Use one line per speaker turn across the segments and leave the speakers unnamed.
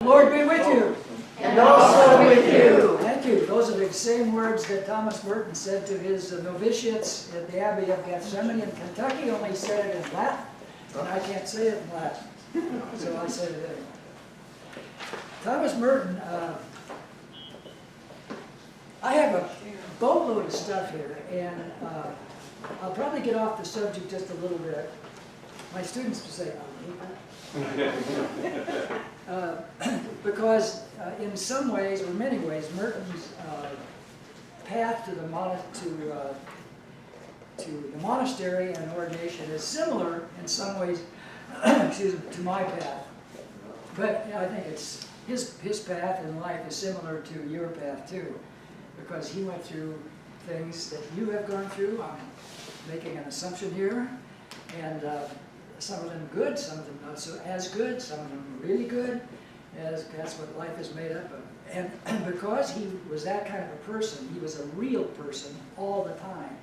Lord be with you.
And also with you.
Thank you. Those are the same words that Thomas Merton said to his novitiates at the Abbey of Gethsemane in Kentucky, only he said it in Latin. And I can't say it in Latin, so I said it anyway. Thomas Merton, I have a boatload of stuff here, and I'll probably get off the subject just a little bit. My students will say, because in some ways, or many ways, Merton's path to the monastery and ordination is similar in some ways excuse me, to my path. But I think it's his path in life is similar to your path too, because he went through things that you have gone through. I'm making an assumption here, and some of them good, some of them not so as good, some of them really good, as that's what life is made up of. And because he was that kind of a person, he was a real person all the time.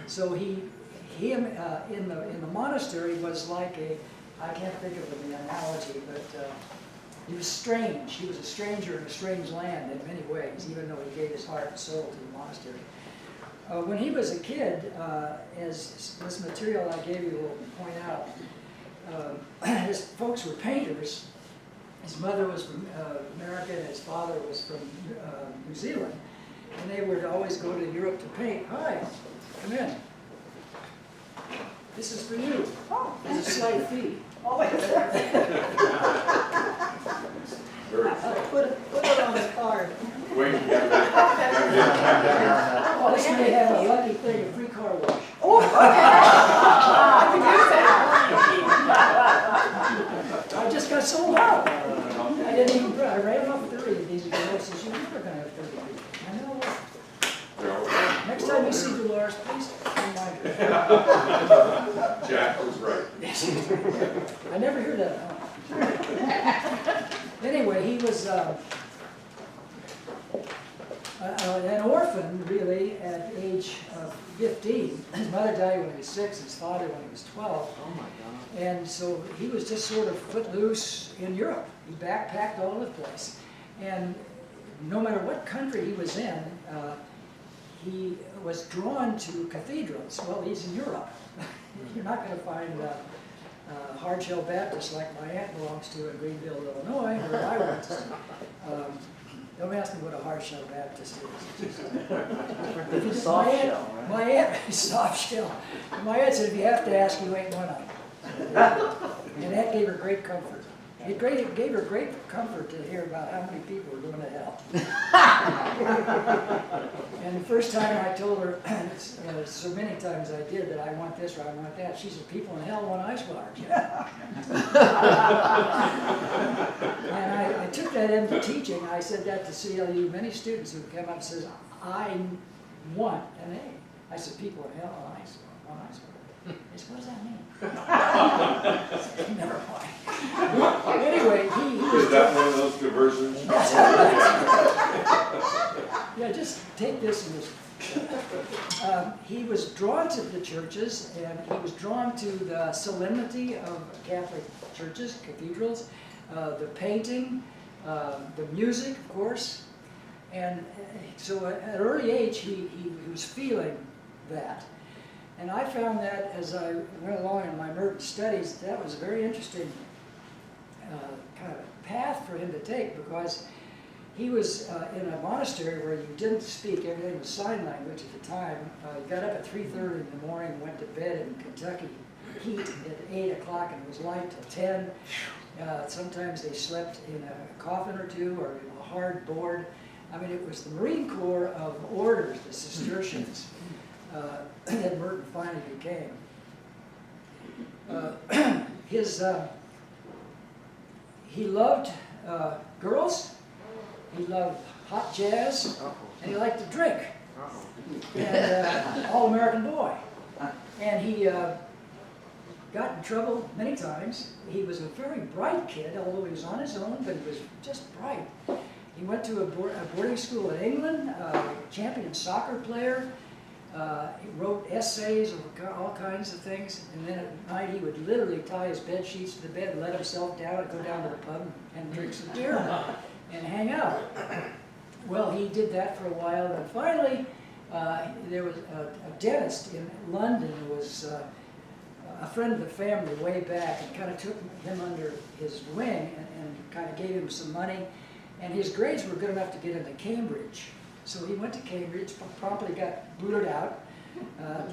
So him in the monastery was like I can't think of the analogy, but he was strange. He was a stranger in a strange land in many ways, even though he gave his heart and soul to the monastery. When he was a kid, as this material I gave you will point out, his folks were painters. His mother was from America, and his father was from New Zealand. And they would always go to Europe to paint. Hi, come in. This is for you.
Oh.
There's a slight fee.
Oh, wait. Put it on the card.
Wait,
Oh, this may have a lucky thing, a free car wash.
Oh, I can use that.
I just got sold out. I didn't even, I ran off 30 of these ago. Says, you're never going to have 30 people. I know. Next time you see Dolores, please remind her.
Jack was right.
I never hear that. Anyway, he was an orphan, really, at age 15. His mother died when he was 6, his father when he was 12.
Oh my God.
And so he was just sort of footloose in Europe. He backpacked all over the place. And no matter what country he was in, he was drawn to cathedrals. Well, he's in Europe. You're not going to find hard-shell Baptists like my aunt belongs to in Greenville, Illinois, where I went to. Don't ask me what a hard-shell Baptist is.
It's a soft shell, right?
My aunt, soft shell. My aunt said, if you have to ask, you ain't one of them. And that gave her great comfort. It gave her great comfort to hear about how many people were going to hell. And the first time I told her, so many times I did, that I want this or I want that, she said, people in hell want ice waters. And I took that into teaching. I said that to CLU. Many students who come up and says, I want an A. I said, people in hell want ice waters. They said, what does that mean? Never mind. Anyway, he was...
Is that one of those diversions?
Yeah, just take this and just... he was drawn to the churches, and he was drawn to the solemnity of Catholic churches, cathedrals, the painting, the music, of course. And so at an early age, he was feeling that. And I found that as I went along in my Merton studies, that was a very interesting kind of path for him to take, because he was in a monastery where you didn't speak, everything was sign language at the time. You got up at 3:30 in the morning, went to bed in Kentucky heat at 8 o'clock, and it was light till 10. Sometimes they slept in a coffin or two or in a hard board. I mean, it was the Marine Corps of orders, the Cistercians, that Merton finally became. He loved girls, he loved hot jazz, and he liked to drink. And all-American boy. And he got in trouble many times. He was a very bright kid, although he was on his own, but he was just bright. He went to a boarding school in England, champion soccer player, He wrote essays on all kinds of things, and then at night he would literally tie his bed sheets to the bed, let himself down, and go down to the pub and drink some beer and hang out. Well, he did that for a while, and finally there was a dentist in London who was a friend of the family way back, and kind of took him under his wing and kind of gave him some money, and his grades were good enough to get into Cambridge. So he went to Cambridge, promptly got booted out.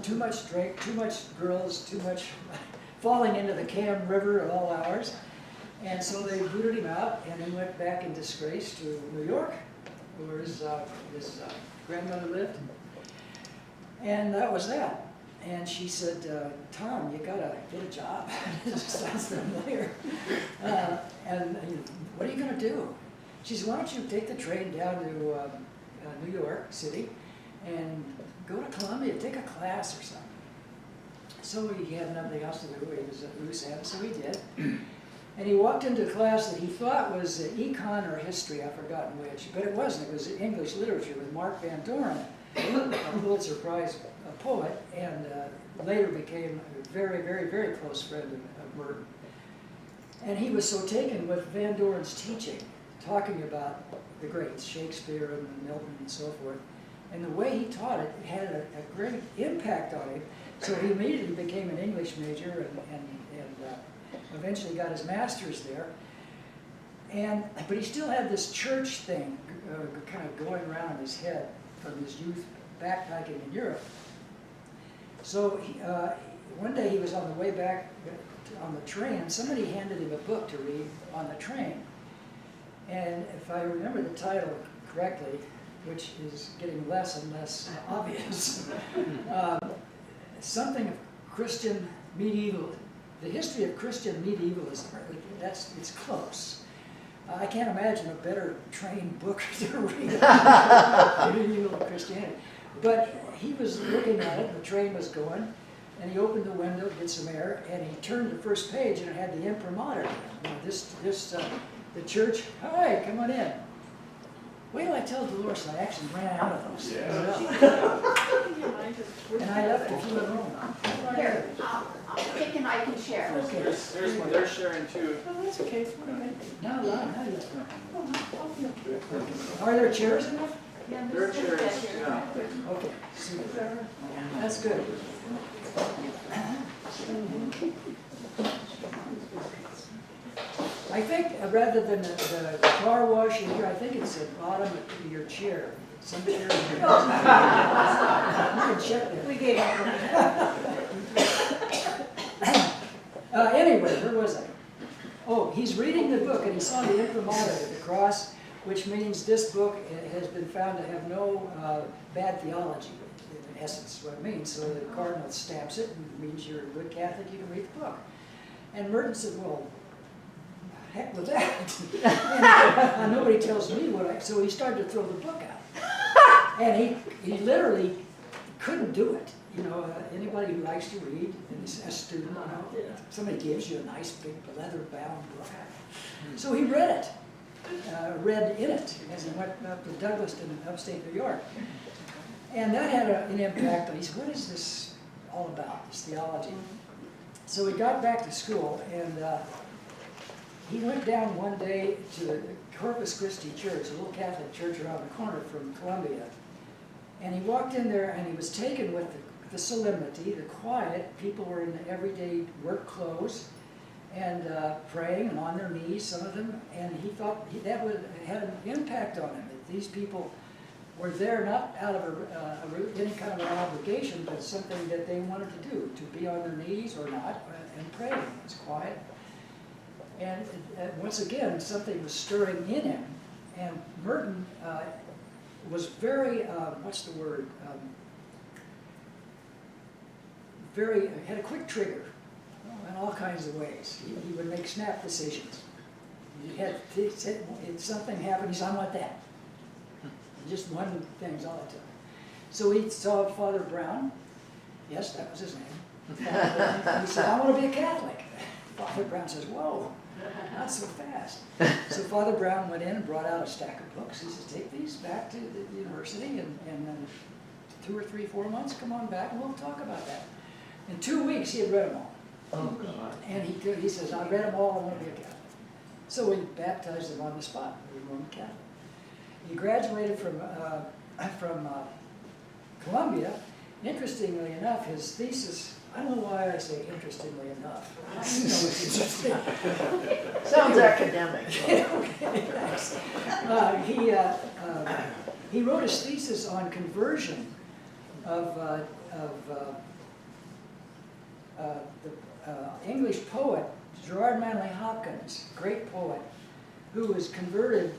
Too much drink, too much girls, too much falling into the Cam River at all hours. And so they booted him out, and he went back in disgrace to New York, where his grandmother lived. And that was that. And she said, Tom, you gotta get a job. It just sounds familiar. And what are you gonna do? She said, why don't you take the train down to New York City and go to Columbia, take a class or something. So he had nothing else to do. He was at loose ends, so he did. And he walked into a class that he thought was econ or history, I've forgotten which, but it wasn't. It was English literature with Mark Van Doren, a Pulitzer Prize poet, and later became a very, very, very close friend of Merton. And he was so taken with Van Doren's teaching, talking about the greats, Shakespeare and Milton and so forth, and the way he taught it had a great impact on him. So he immediately became an English major and eventually got his master's there. But he still had this church thing kind of going around in his head from his youth backpacking in Europe. So one day he was on the way back on the train, somebody handed him a book to read on the train. And if I remember the title correctly, which is getting less and less obvious, something of Christian medieval, the history of Christian medievalism, it's close. I can't imagine a better trained book to read on medieval Christianity. But he was looking at it, the train was going, and he opened the window to get some air, and he turned the first page, and it had the imprimatur. The church, hi, come on in. Wait till I tell Dolores I actually ran out of those.
Yeah.
And I left a few at home.
Here, I'll pick and I can share.
Okay.
There's one, they're sharing too.
Oh, that's okay. Now you Are there chairs enough?
They're chairs, yeah.
Okay, super. That's good. I think rather than the car wash in here, I think it's the bottom of your chair. Some chair in here. You can check that.
We gave
Anyway, where was I? Oh, he's reading the book and he saw the imprimatur at the cross, which means this book has been found to have no bad theology, in essence, what it means. So the cardinal stamps it, and it means you're a good Catholic, you can read the book. And Merton said, well, heck with that. And nobody tells me so he started to throw the book out. And he literally couldn't do it. You know, anybody who likes to read, and is a student, somebody gives you a nice big leather-bound book. So he read it, read in it, as he went up to Douglas in upstate New York. And that had an impact on him. He said, what is this all about, this theology? So he got back to school, and he went down one day to the Corpus Christi Church, a little Catholic church around the corner from Columbia. And he walked in there, and he was taken with the solemnity, the quiet. People were in everyday work clothes and praying and on their knees, some of them. And he thought that had an impact on him, that these people were there not out of any kind of an obligation, but something that they wanted to do, to be on their knees or not, and pray. It was quiet. And once again, something was stirring in him. And Merton was very, what's the word? Had a quick trigger in all kinds of ways. He would make snap decisions. If something happened, he said, I want that. Just one thing's all it took. So he saw Father Brown. Yes, that was his name. He said, I want to be a Catholic. Father Brown says, whoa, not so fast. So Father Brown went in and brought out a stack of books. He says, take these back to the university and 2 or 3, 4 months, come on back and we'll talk about that. In 2 weeks, he had read them all.
Oh, God.
And he says, I read them all, I want to be a Catholic. So we baptized him on the spot, he was Roman Catholic. He graduated from Columbia. Interestingly enough, his thesis, I don't know why I say interestingly enough. I know it's interesting.
Sounds academic.
Okay, thanks. He wrote his thesis on conversion of the English poet Gerard Manley Hopkins, great poet, who was converted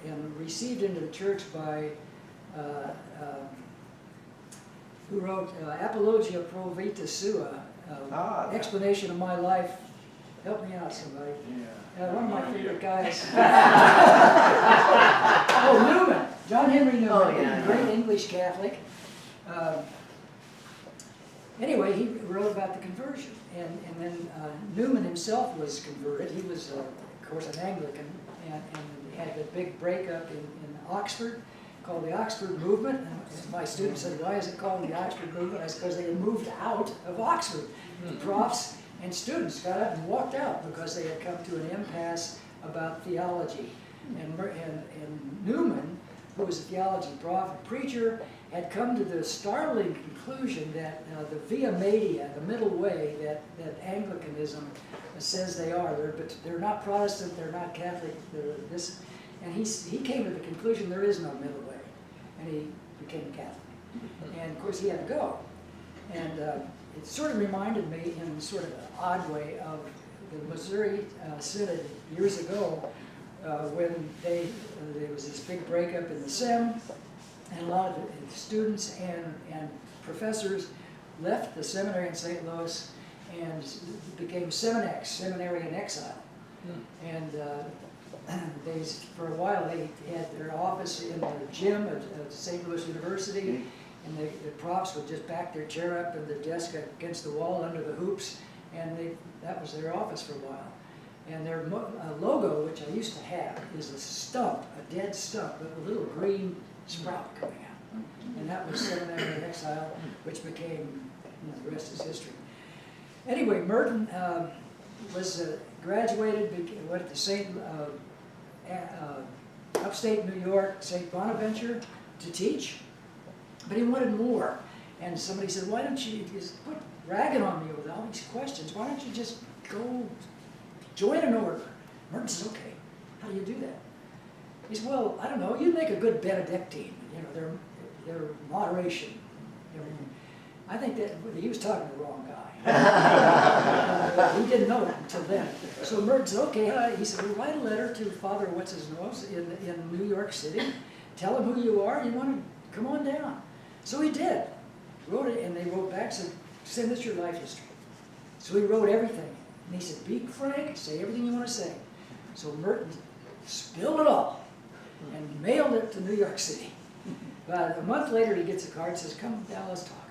and received into the church by who wrote Apologia Pro Vita Sua, explanation of my life. Help me out, somebody. One of my favorite guys. Oh, Newman, John Henry Newman,
Oh, yeah,
great
yeah.
English Catholic. Anyway, he wrote about the conversion, and then Newman himself was converted. He was, of course, an Anglican, and had a big breakup in Oxford, called the Oxford Movement. And my students said, why is it called the Oxford Movement? I said, because they had moved out of Oxford. The profs and students got up and walked out because they had come to an impasse about theology. And Newman, who was a theology prof and preacher, had come to the startling conclusion that the via media, the middle way that Anglicanism says they are, they're not Protestant, they're not Catholic, they're this, and he came to the conclusion there is no middle way, and he became Catholic. And of course he had to go. And it sort of reminded me in sort of an odd way of the Missouri Synod years ago when there was this big breakup in the Sem, and a lot of the students and professors left the seminary in St. Louis and became Seminex, seminary in exile. And for a while they had their office in the gym at St. Louis University, and the profs would just back their chair up and the desk against the wall under the hoops, and that was their office for a while. And their logo, which I used to have, is a stump, a dead stump with a little green sprout coming out. And that was Seminary in Exile, which became, the rest is history. Anyway, Merton was graduated, went to upstate New York, St. Bonaventure to teach, but he wanted more. And somebody said, why don't you just quit ragging on me with all these questions? Why don't you just go join an order? Merton says, okay, how do you do that? He said, well, I don't know, you'd make a good Benedictine, their moderation. I think that he was talking to the wrong guy. He didn't know it until then. So Merton said, okay, he said, well, write a letter to Father What's-His-Nose in New York City, tell him who you are, you want to come on down. So he did. Wrote it, and they wrote back, said, send us your life history. So he wrote everything. And he said, be frank, say everything you want to say. So Merton spilled it all and mailed it to New York City. About a month later, he gets a card and says, come down, let's talk.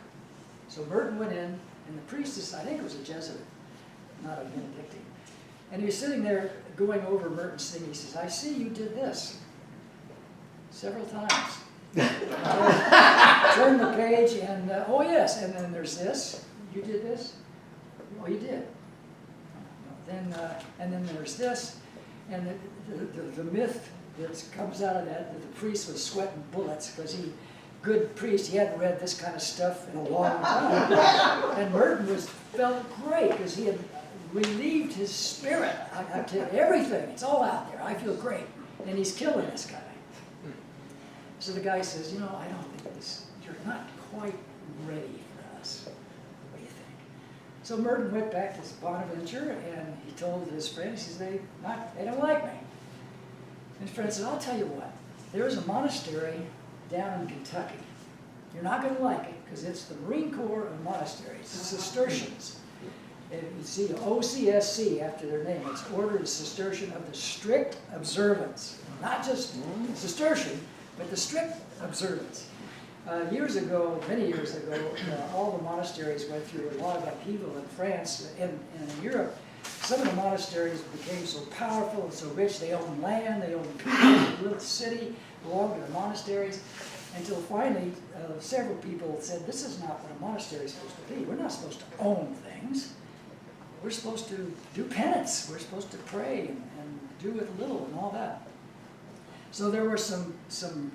So Merton went in, and the priestess, I think it was a Jesuit, not a Benedictine, and he was sitting there going over Merton's thing. He says, I see you did this several times. Turn the page, and oh yes, and then there's this. You did this? Oh, you did. And then there's this, and the myth that comes out of that the priest was sweating bullets because good priest, he hadn't read this kind of stuff in a long time. And Merton felt great because he had relieved his spirit. Everything, it's all out there. I feel great. And he's killing this guy. So the guy says, I don't think you're not quite ready for us. What do you think? So Merton went back to Bonaventure and he told his friends, he says, they don't like me. And his friend said, I'll tell you what, there's a monastery down in Kentucky. You're not going to like it because it's the Marine Corps of monasteries, the Cistercians. And you see OCSC after their name. It's Order of Cistercian of the Strict Observance. Not just Cistercian, but the strict observance. Years ago, many years ago, all the monasteries went through a lot of upheaval in France and in Europe. Some of the monasteries became so powerful and so rich, they owned land, they owned people, they built the city, belonged to the monasteries. until finally several people said, this is not what a monastery is supposed to be. We're not supposed to own things. We're supposed to do penance. We're supposed to pray and do with little and all that. So there were some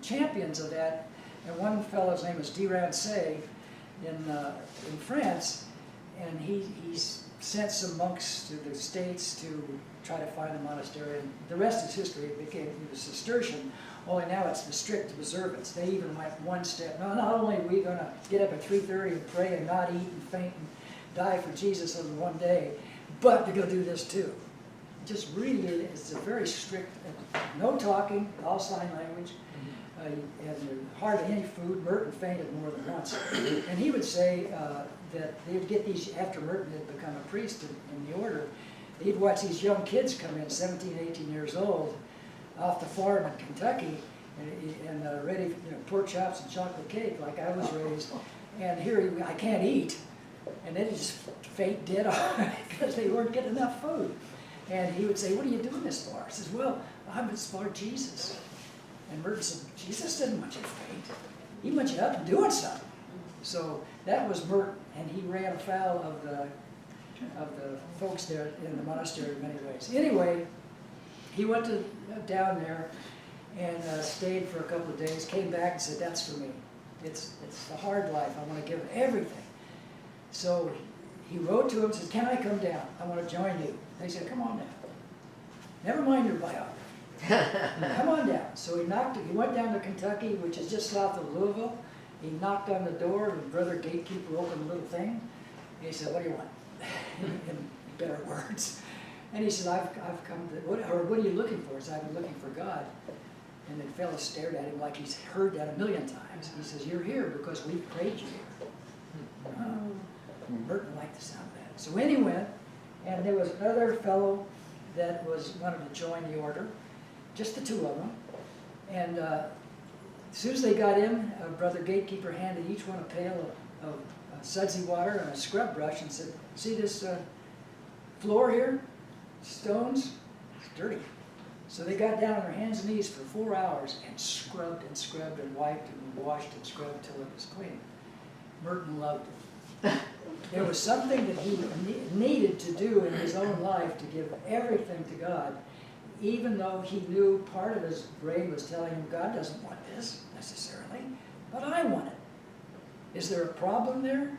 champions of that, and one fellow's name was D. Rancé in France, and he sent some monks to the States to try to find a monastery, and the rest is history. He was Cistercian, only now it's the strict observance. They even went one step. No, not only are we going to get up at 3:30 and pray and not eat and faint and die for Jesus in one day, but we're going to do this too. Just really, it's a very strict, no talking, all sign language, and hardly any food. Merton fainted more than once. And he would say that they would get these, after Merton had become a priest in the order, he'd watch these young kids come in, 17, 18 years old, off the farm in Kentucky, and ready, pork chops and chocolate cake like I was raised. And here I can't eat. And then he just faint dead on because they weren't getting enough food. And he would say, what are you doing this for? I says, well, I'm this for Jesus. And Merton said, Jesus didn't want you to faint. He wants you up and doing something. So that was Merton, and he ran afoul of the folks there in the monastery in many ways. Anyway, he went down there and stayed for a couple of days, came back and said, that's for me. It's the hard life. I want to give everything. So he wrote to him and said, can I come down? I want to join you. They said, come on down. Never mind your biography. Come on down. So he went down to Kentucky, which is just south of Louisville. He knocked on the door, and Brother Gatekeeper opened a little thing. And he said, what do you want? In better words. And he said, I've come to, what are you looking for? He said, I've been looking for God. And the fellow stared at him like he's heard that a million times. He says, you're here because we've prayed you here. Merton liked the sound of that. So in he went, and there was another fellow that wanted to join the order, just the two of them. And as soon as they got in, Brother Gatekeeper handed each one a pail of sudsy water and a scrub brush and said, see this floor here? Stones? It's dirty. So they got down on their hands and knees for 4 hours and scrubbed and wiped and washed and scrubbed till it was clean. Merton loved it. There was something that he needed to do in his own life to give everything to God, even though he knew part of his brain was telling him, God doesn't want this necessarily, but I want it. Is there a problem there?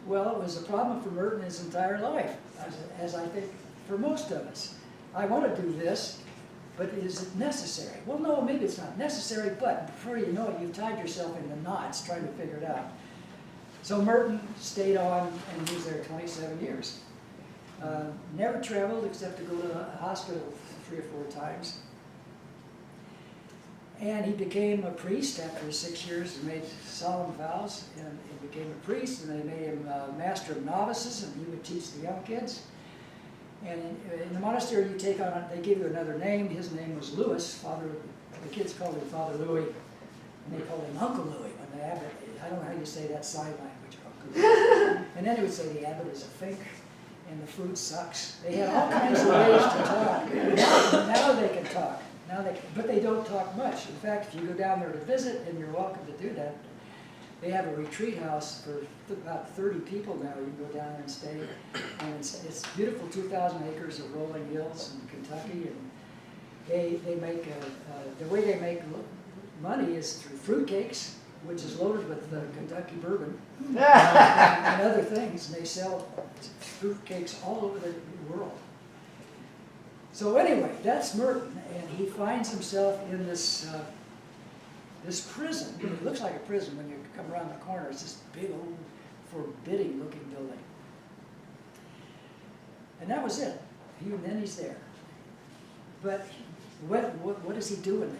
Well, it was a problem for Merton his entire life, as I think for most of us. I want to do this, but is it necessary? Well, no, maybe it's not necessary, but before you know it, you've tied yourself into knots trying to figure it out. So Merton stayed on, and he was there 27 years. Never traveled except to go to the hospital 3 or 4 times. And he became a priest after 6 years and made solemn vows. And he became a priest, and they made him master of novices, and he would teach the young kids. And in the monastery, you take on, they give you another name. His name was Louis. The kids called him Father Louis, and they called him Uncle Louis when the abbot. I don't know how you say that sign language. And then he would say the abbot is a fink and the food sucks. They had all kinds of ways to talk. Now they can talk. But they don't talk much. In fact, if you go down there to visit, and you're welcome to do that, they have a retreat house for about 30 people now. You can go down there and stay. And it's beautiful, 2,000 acres of rolling hills in Kentucky. And they make, the way they make money is through fruitcakes, which is loaded with Kentucky bourbon and other things. And they sell fruitcakes all over the world. So anyway, that's Merton, and he finds himself in this prison. It looks like a prison when you come around the corner. It's this big old forbidding-looking building. And that was it. And then he's there. But what is he doing there?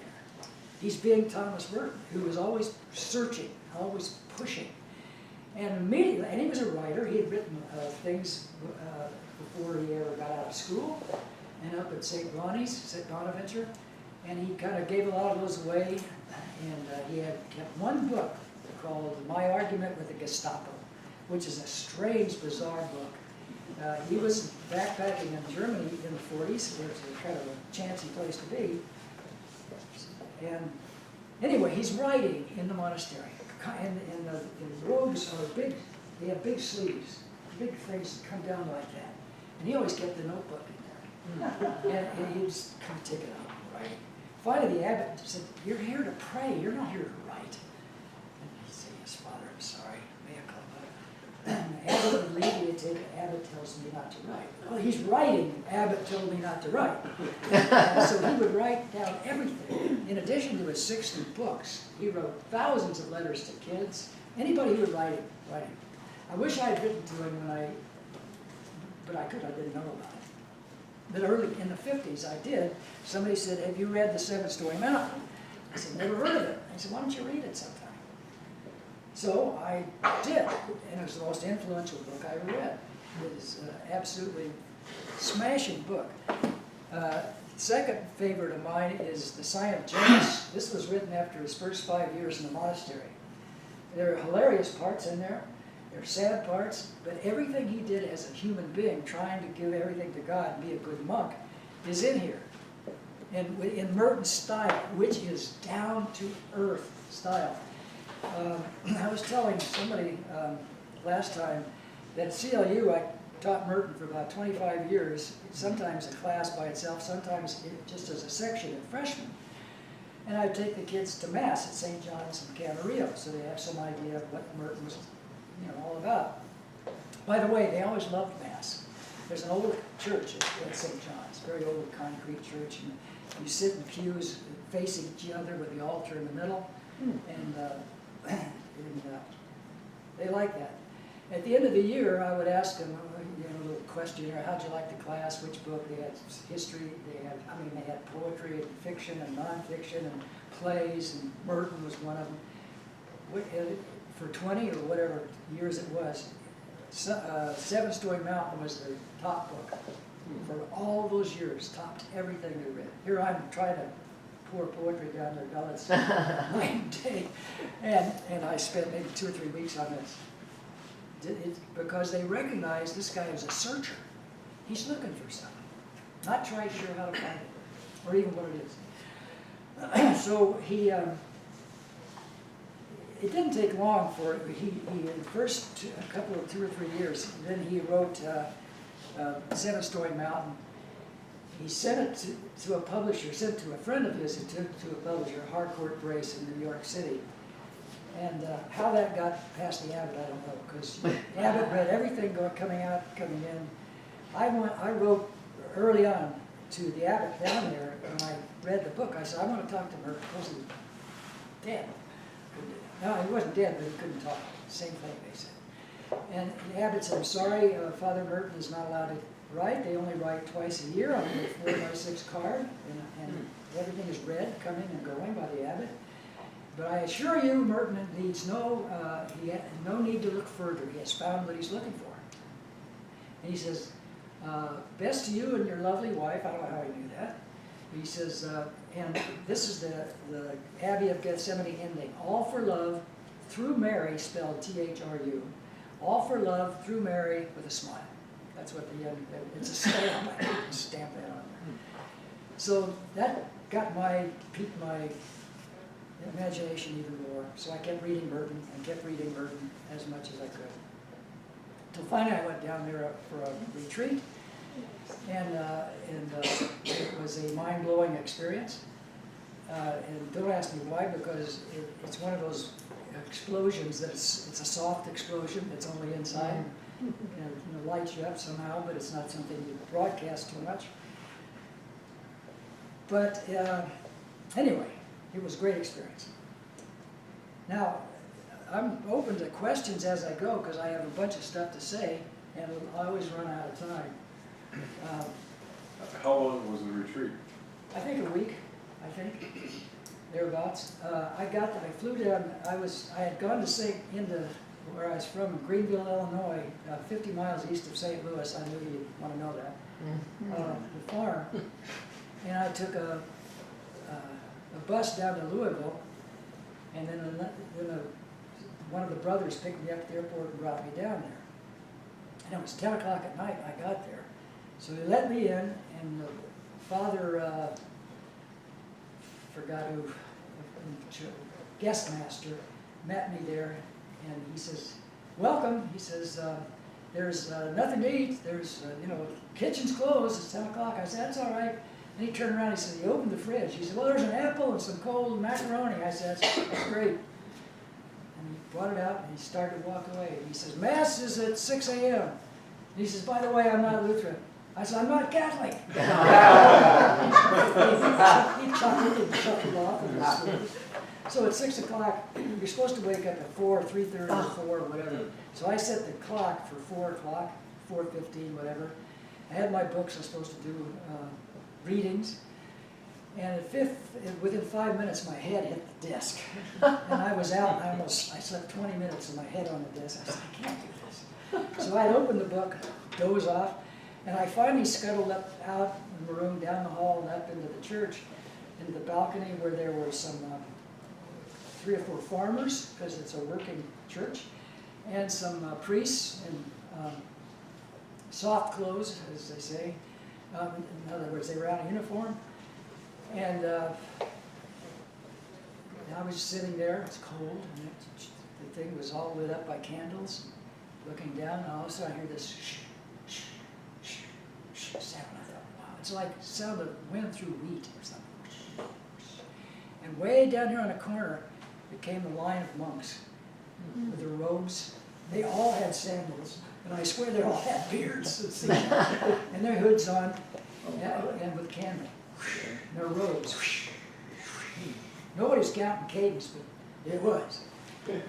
He's being Thomas Merton, who was always searching, always pushing. And immediately, and he was a writer. He had written things before he ever got out of school, and up at St. Bonaventure, and he kind of gave a lot of those away. And he had kept one book called My Argument with the Gestapo, which is a strange, bizarre book. He was backpacking in Germany in the 40s. It was kind of a chancy place to be. And Anyway, he's writing in the monastery, and the robes are big, they have big sleeves, big things that come down like that. And he always kept the notebook in there. And he just kind of take it out and write. Finally, the abbot said, "You're here to pray, you're not here to write." And he said, "Yes, Father, I'm sorry, mea culpa." The abbot would leave me and take, the abbot tells me not to write. Well, he's writing, abbot told me not to write. And so he would write down everything. In addition to his 60 books, he wrote thousands of letters to kids, anybody who would writing. I wish I had written to him but I didn't know about it. But early in the 50s, I did. Somebody said, "Have you read The Seven-Story Mountain?" I said, "Never heard of it." I said, "Why don't you read it sometime?" So I did, and it was the most influential book I ever read. It is an absolutely smashing book. Second favorite of mine is The Sign of Janus. This was written after his first 5 years in the monastery. There are hilarious parts in there. There are sad parts, but everything he did as a human being, trying to give everything to God and be a good monk, is in here. And in Merton's style, which is down-to-earth style. I was telling somebody last time that at CLU I taught Merton for about 25 years, sometimes a class by itself, sometimes just as a section of freshmen. And I'd take the kids to Mass at St. John's in Camarillo, so they have some idea of what Merton was all about. By the way, they always loved Mass. There's an old church at St. John's, very old concrete church, and you sit in pews facing each other with the altar in the middle, and they like that. At the end of the year, I would ask them, a little questionnaire, how'd you like the class, which book? They had history, they had poetry and fiction and nonfiction and plays, and Merton was one of them. For 20 or whatever years it was, Seven-Story Mountain was their top book. For all those years, topped everything they read. Here I'm trying to pour poetry down their gullets night and day, and I spent maybe 2 or 3 weeks on this. Because they recognize this guy is a searcher. He's looking for something, not trying sure how to find it, or even what it is. So he, it didn't take long for he the first a couple of 2 or 3 years. Then he wrote Seven-Story Mountain. He sent it to a publisher, sent it to a friend of his, who took it to a publisher, Harcourt Brace in New York City. And how that got past the Abbot, I don't know, because Abbot read everything coming out, coming in. I wrote early on to the Abbot down there, when I read the book, I said, I want to talk to Merton, because he was dead. No, he wasn't dead, but he couldn't talk. Same thing, they said. And the Abbot said, "I'm sorry, Father Merton is not allowed to write. They only write twice a year on a 4x6 card, and everything is read, coming and going by the Abbot. But I assure you, Merton needs no need to look further. He has found what he's looking for." And he says, "Best to you and your lovely wife." I don't know how he knew that. He says, and this is the Abbey of Gethsemane ending. "All for love, through Mary," spelled T-H-R-U. "All for love, through Mary," with a smile. That's what the end, it's a stamp. I can stamp that on there. So that piqued my imagination even more. So I kept reading Merton and kept reading Merton as much as I could. Till finally I went down there for a retreat, and it was a mind-blowing experience. And don't ask me why, because it's one of those explosions that it's a soft explosion. It's only inside. And it lights you up somehow, but it's not something you broadcast too much. But anyway, it was a great experience. Now, I'm open to questions as I go, because I have a bunch of stuff to say, and I always run out of time.
How long was the retreat?
I think a week, thereabouts. I flew down, I had gone into where I was from, Greenville, Illinois, 50 miles east of St. Louis. I knew you'd want to know that. The farm. And I took a bus down to Louisville, and then one of the brothers picked me up at the airport and brought me down there. And it was 10 o'clock at night when I got there. So he let me in, and the father, forgot who, guest master met me there, and he says, welcome. He says, there's nothing to eat. There's, kitchen's closed. It's 10 o'clock. I said, that's all right. And he turned around, he said, he opened the fridge. He said, well, there's an apple and some cold macaroni. I said, that's great. And he brought it out, and he started to walk away. And he says, Mass is at 6 a.m. And he says, by the way, I'm not Lutheran. I said, I'm not Catholic. he chuckled off. So at 6 o'clock, you're supposed to wake up at 4, 3:30 or 4, whatever. So I set the clock for 4 o'clock, 4:15, whatever. I had my books. I was supposed to do readings. And within 5 minutes, my head hit the desk. And I was out. I slept 20 minutes with my head on the desk. I said, I can't do this. So I opened the book, doze off, and I finally scuttled out in the room, down the hall, and up into the church, into the balcony where there were some 3 or 4 farmers, because it's a working church, and some priests in soft clothes, as they say. In other words, they were out in uniform. And I was sitting there, it's cold, and the thing was all lit up by candles, looking down, and all of a sudden I hear this shh, shh, shh, shh sound. I thought, wow, it's like the sound of wind through wheat or something. And way down here on the corner, it came a line of monks with their robes. They all had sandals, and I swear they all had beards, and their hoods on, and with candle. And their robes. Nobody's counting cadence, but it was.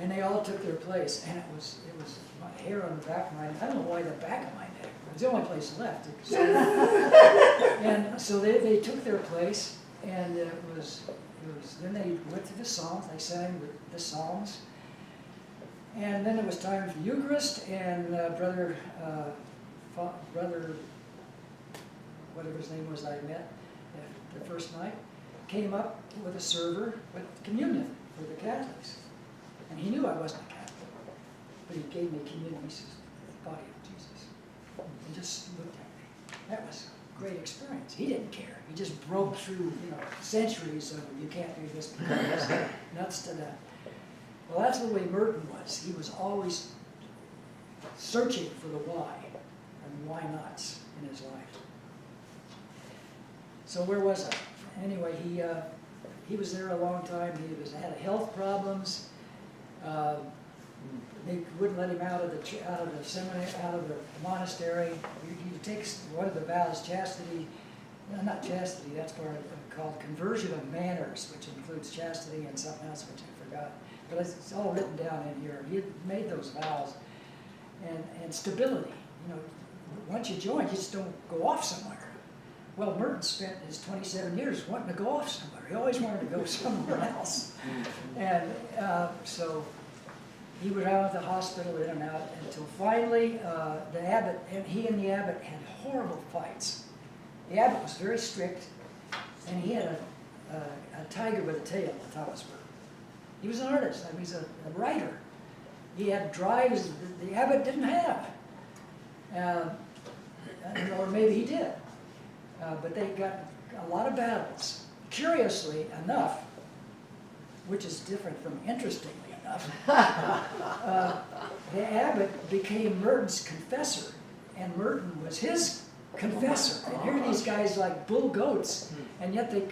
And they all took their place, and it was my hair on the back of my neck. I don't know why the back of my neck. It was the only place left. And so they took their place, and it was. Then they went through the Psalms. They sang the Psalms, and then it was time for Eucharist. And brother, whatever his name was, I met the first night, came up with a server with communion for the Catholics. And he knew I wasn't a Catholic, but he gave me communion. He says, the body of Jesus. And just looked at me. That was a great experience. He didn't care. He just broke through, centuries of you can't do this because nuts to that. Well, that's the way Merton was. He was always searching for the why and why nots in his life. So where was I? Anyway, he was there a long time. He had health problems. They wouldn't let him out of the seminary, out of the monastery. He takes one of the vows, chastity. No, not chastity. That's part of called conversion of manners, which includes chastity and something else which I forgot. But it's all written down in here. He had made those vows, and stability. Once you join, you just don't go off somewhere. Well, Merton spent his 27 years wanting to go off somewhere. He always wanted to go somewhere else. And so he was out of the hospital, in and out, until finally the abbot, and he and the abbot had horrible fights. The abbot was very strict, and he had a tiger with a tail, Thomas Merton. He was an artist. I mean, he's a writer. He had drives the abbot didn't have. Or maybe he did. But they got a lot of battles. Curiously enough, which is different from interestingly enough, the abbot became Merton's confessor, and Merton was his confessor. And here are these guys like bull goats, and yet they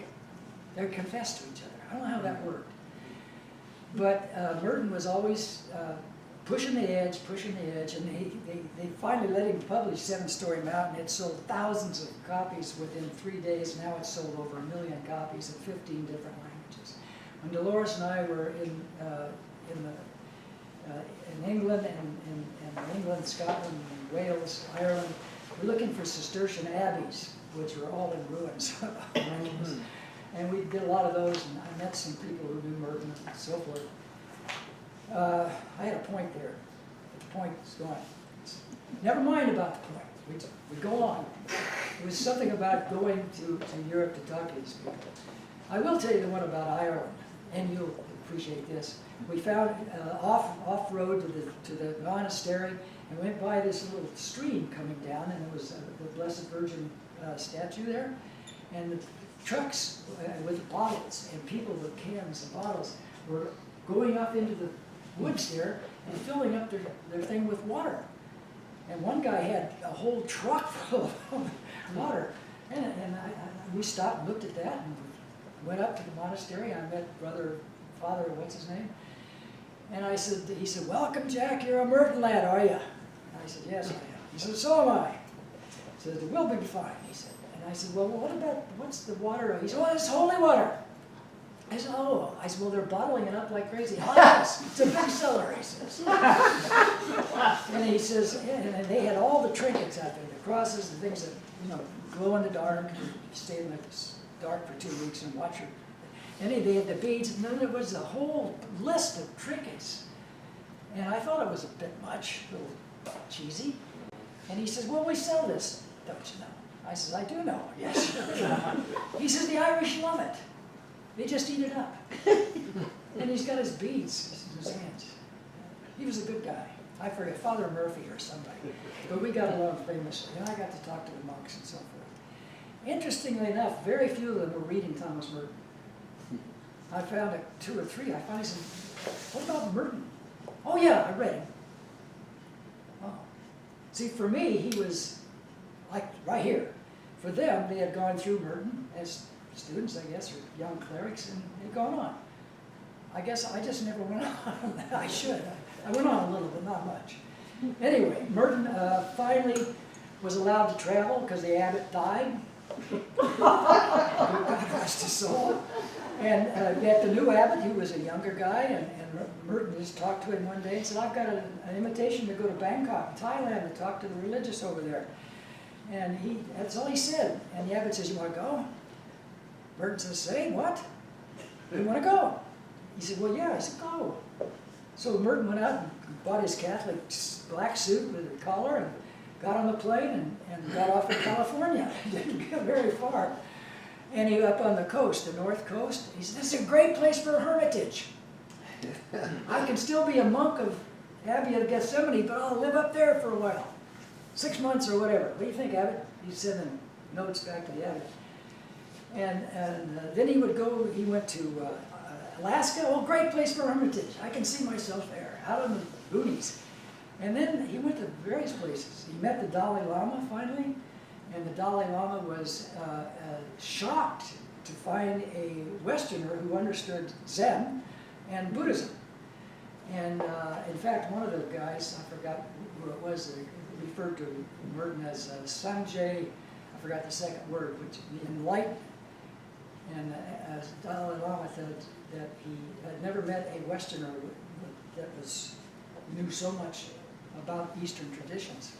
confessed to each other. I don't know how that worked. But Merton was always pushing the edge, and they finally let him publish Seven Story Mountain. It sold thousands of copies within 3 days. Now it's sold over 1 million copies in 15 different languages. When Dolores and I were in England, Scotland, Wales, Ireland, we're looking for Cistercian abbeys, which were all in ruins. And we did a lot of those, and I met some people who knew Merton and so forth. I had a point there, but the point is gone. Never mind about the point. We go on. It was something about going to Europe to talk to these people. I will tell you the one about Ireland, and you'll appreciate this. We found off road to the monastery, and went by this little stream coming down, and there was the Blessed Virgin statue there, and trucks with bottles, and people with cans and bottles were going up into the woods there and filling up their thing with water. And one guy had a whole truck full of water. And we stopped and looked at that and went up to the monastery. I met Father, what's his name? And he said, welcome, Jack, you're a Merton lad, are you? And I said, yes, I am. He said, so am I. He said, we'll be fine, he said. And I said, well, what's the water? He said, well, it's holy water. I said, oh. I said, well, they're bottling it up like crazy. Oh, yes, it's a big seller, he says. And he says, yeah, and they had all the trinkets out there, the crosses, the things that, glow in the dark. You stay in the dark for 2 weeks and watch your. And they had the beads, and then there was a whole list of trinkets. And I thought it was a bit much, a little cheesy. And he says, well, we sell this, don't you know? I says, I do know, yes. He says, the Irish love it. They just eat it up. And he's got his beads in his hands. He was a good guy. I forget, Father Murphy or somebody. But we got along famously, and I got to talk to the monks and so forth. Interestingly enough, very few of them were reading Thomas Merton. I found 2 or 3. I finally said, what about Merton? Oh yeah, I read him. Oh. See, for me, he was like right here. For them, they had gone through Merton as students, I guess, or young clerics, and they'd gone on. I guess I just never went on. I should. I went on a little, but not much. Anyway, Merton finally was allowed to travel because the abbot died. God rest his soul. And yet the new abbot, he was a younger guy, and Merton just talked to him one day and said, I've got an invitation to go to Bangkok, Thailand, to talk to the religious over there. And that's all he said. And the abbot says, you want to go? Merton says, say what? You want to go? He said, well, yeah. I said, go. So Merton went out and bought his Catholic black suit with a collar and got on the plane and got off in California. He didn't get very far. And he up on the coast, the north coast. He said, this is a great place for a hermitage. I can still be a monk of Abbey of Gethsemane, but I'll live up there for a while. 6 months or whatever. What do you think, Abbot? He's sending notes back to the abbot. And then he would go, he went to Alaska. Oh, great place for a hermitage. I can see myself there, out in the boonies. And then he went to various places. He met the Dalai Lama finally, and the Dalai Lama was shocked to find a Westerner who understood Zen and Buddhism. And in fact, one of the guys, I forgot who it was, referred to Merton as Sanjay, I forgot the second word, which the enlightened. And as Dalai Lama said that he had never met a Westerner that knew so much about Eastern traditions,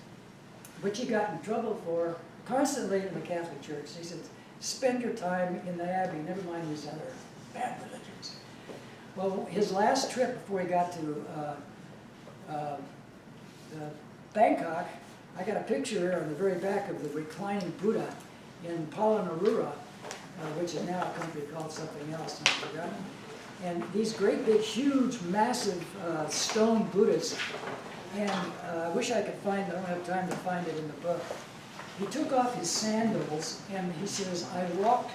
which he got in trouble for constantly in the Catholic Church. He said, spend your time in the Abbey, never mind these other bad religions. Well, his last trip before he got to Bangkok, I got a picture on the very back of the reclining Buddha in Palanarura, which is now a country called something else, I've forgotten. And these great big, huge, massive stone Buddhas. And I wish I could find it, I don't have time to find it in the book. He took off his sandals and he says, I walked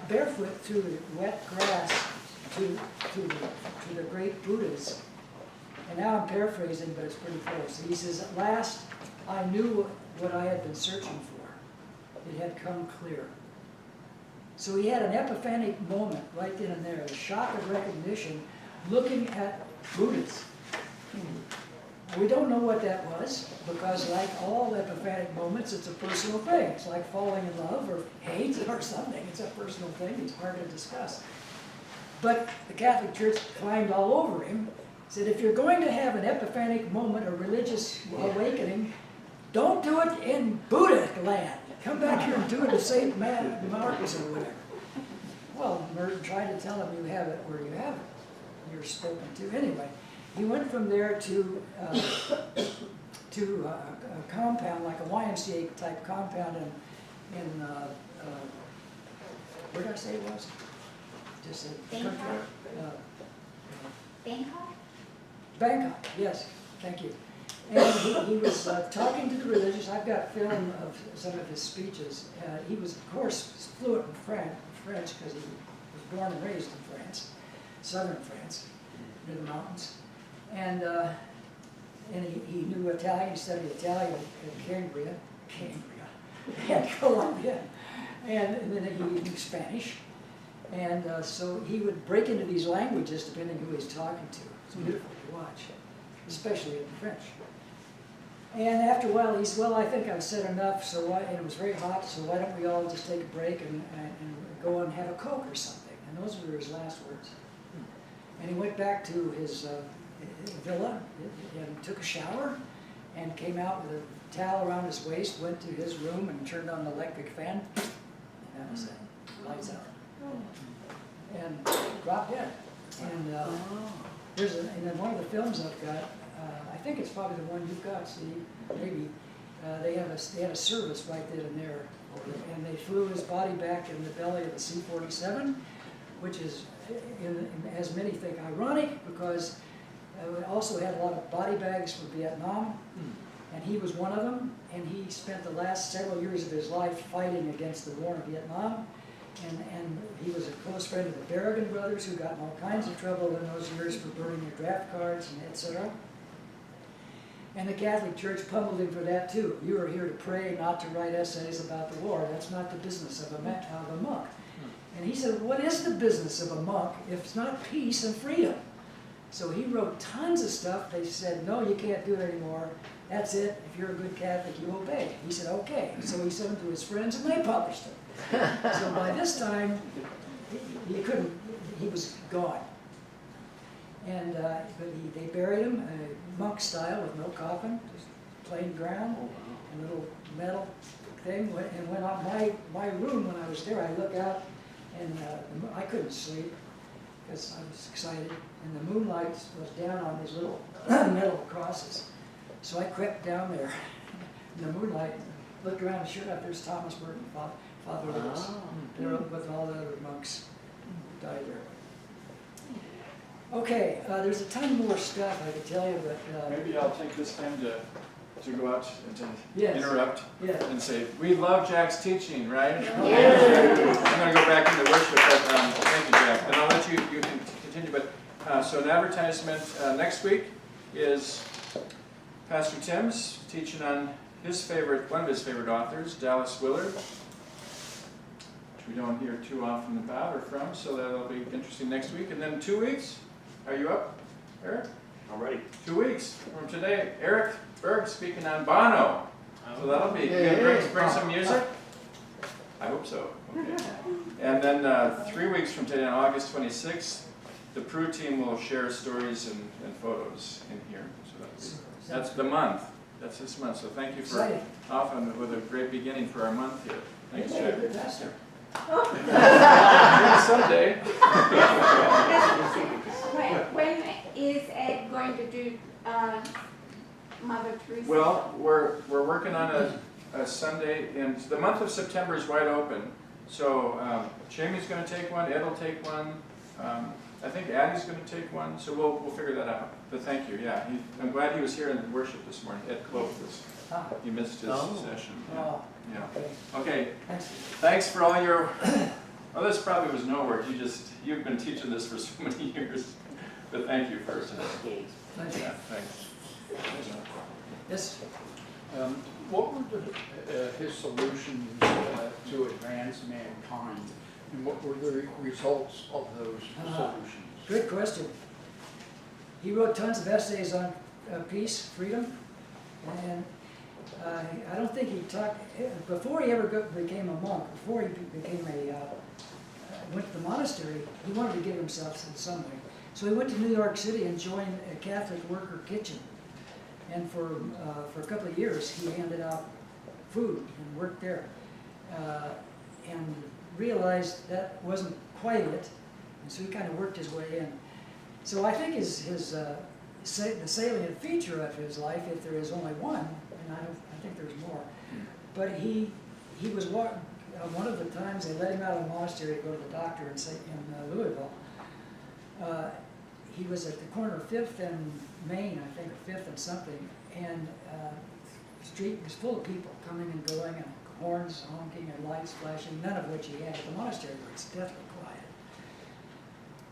barefoot through the wet grass to the great Buddhas. And now I'm paraphrasing, but it's pretty close. He says, at last I knew what I had been searching for. It had come clear. So he had an epiphanic moment right then and there, a shock of recognition, looking at Buddhas. We don't know what that was, because like all epiphanic moments, it's a personal thing. It's like falling in love or hate or something. It's a personal thing. It's hard to discuss. But the Catholic Church climbed all over him, said, if you're going to have an epiphanic moment, a religious awakening, don't do it in Buddha land. Come back here and do it in St. Marcus or whatever. Well, Merton tried to tell him, you have it where you have it. You're spoken to. Anyway, he went from there to a compound, like a YMCA type compound in where did I say it was? Just a
Bangkok?
country.
Bangkok?
Bangkok, yes, thank you. And he was talking to the religious. I've got film of some of his speeches. He was, of course, fluent in French because he was born and raised in France, southern France, near the mountains. And he knew Italian. He studied Italian at Cambria, and Columbia. And then he knew Spanish. And so he would break into these languages depending who he's talking to. It's beautiful to watch, especially in French. And after a while, he said, well, I think I've said enough, so why, and it was very hot, so why don't we all just take a break and go and have a Coke or something? And those were his last words. And he went back to his villa and took a shower and came out with a towel around his waist, went to his room and turned on the electric fan, and that was it. Lights out. And dropped dead. And and then one of the films I've got, I think it's probably the one you've got, Steve, maybe, they had a service right then and there, and they flew his body back in the belly of the C-47, which is, as many think, ironic, because we also had a lot of body bags from Vietnam, and he was one of them, and he spent the last several years of his life fighting against the war in Vietnam, and he was a close friend of the Berrigan brothers, who got in all kinds of trouble in those years for burning their draft cards, and etc. And the Catholic Church pummeled him for that too. You are here to pray, not to write essays about the war. That's not the business of a monk. And he said, what is the business of a monk if it's not peace and freedom? So he wrote tons of stuff. They said, no, you can't do it anymore. That's it. If you're a good Catholic, you obey. He said, okay. So he sent them to his friends, and they published them. So by this time, he was gone. And but they buried him monk style with no coffin, just plain ground, and a little metal thing. And when my room, when I was there, I look out, and I couldn't sleep because I was excited, and the moonlight was down on these little metal crosses. So I crept down there in the moonlight, looked around, and sure enough, there's Thomas Merton, Father Lewis, there with all the other monks who died there. Okay, there's a ton more stuff I could tell you, but
Maybe I'll take this time to go out and to
Yes.
interrupt
yeah.
and say, we love Jack's teaching, right?
Yeah.
I'm going to go back into worship, but thank you, Jack. And I'll let you can continue. But so an advertisement next week is Pastor Tim's teaching on one of his favorite authors, Dallas Willard, which we don't hear too often about or from, so that'll be interesting next week. And then 2 weeks, are you up, Eric?
I'm ready.
2 weeks from today, Eric Berg speaking on Bono. So that'll be, you gonna bring some music? I hope so. Okay. And then 3 weeks from today, on August 26th, the Prue team will share stories and photos in here. So that's the month. That's this month. So thank you for
Exciting.
often with a great beginning for our month here. Thanks,
Yeah,
Jack.
good pastor.
Someday.
When is Ed going to do Mother Teresa?
Well, we're working on a Sunday, and the month of September is wide open. So Jamie's going to take one, Ed will take one. I think Addie's going to take one. So we'll figure that out. But thank you. Yeah, I'm glad he was here in worship this morning. Ed Cloak was. He missed his session. Yeah.
Oh,
Yeah.
okay.
Okay.
Thanks.
Thanks for all your. Well, this probably was no work. You've been teaching this for so many years. But thank you for today.
Thanks.
Yeah. Thanks.
Yes.
What were his solutions to advance mankind, and what were the results of those solutions?
Good question. He wrote tons of essays on peace, freedom, and I don't think he talked, before he ever became a monk, before he became went to the monastery, he wanted to give himself in some way. So he went to New York City and joined a Catholic worker kitchen. And for a couple of years, he handed out food and worked there. And realized that wasn't quite it, and so he kind of worked his way in. So I think the salient feature of his life, if there is only one, and I think there's more, but he was one of the times they let him out of the monastery to go to the doctor in Louisville. he was at the corner of 5th and Main, I think, or 5th and something, and the street was full of people coming and going, and horns honking and lights flashing, none of which he had at the monastery, where it's deathly quiet.